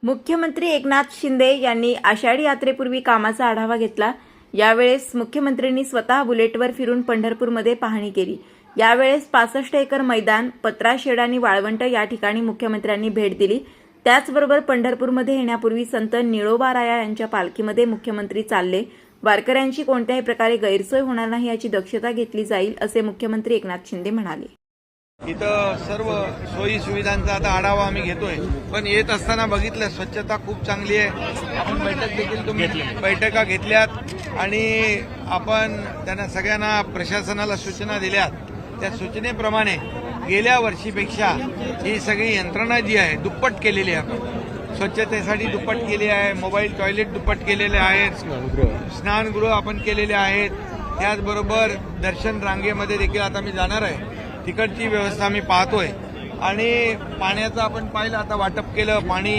मुख्यमंत्री एकनाथ शिंदे यांनी आषाढी यात्रेपूर्वी कामाचा आढावा घेतला। यावेळेस मुख्यमंत्र्यांनी स्वतः बुलेटवर फिरून पंढरपूरमध्ये पाहणी केली। यावेळेस 65 एकर मैदान, पत्राशेड आणि वाळवंट या ठिकाणी मुख्यमंत्र्यांनी भेट दिली। त्याचबरोबर पंढरपूरमध्ये येण्यापूर्वी संत निळोबाराया यांच्या पालखीमध्ये मुख्यमंत्री चालले। वारकऱ्यांची कोणत्याही प्रकारे गैरसोय होणार नाही याची दक्षता घेतली जाईल, असे मुख्यमंत्री एकनाथ शिंदे म्हणाले। इथं सर्व सोयी सुविधांचा आता आढावा आम्ही घेतोय, पण येत असताना बघितलं स्वच्छता खूप चांगली आहे। आपण बैठक देखील तुम्ही बैठका घेतल्यात आणि आपण त्यांना सगळ्यांना प्रशासनाला सूचना दिल्यात। त्या सूचनेप्रमाणे गेल्या वर्षीपेक्षा ही सगळी यंत्रणा जी आहे दुप्पट केलेली आहे। आपण स्वच्छतेसाठी दुप्पट केली आहे, मोबाईल टॉयलेट दुप्पट केलेले आहेत, स्नानगृह आपण केलेले आहेत। त्याचबरोबर दर्शन रांगेमध्ये देखील आता मी जाणार आहे, तिकडची व्यवस्था मी पाहतोय आणि पाण्याचं आपण पाहिलं, आता वाटप केलं पाणी।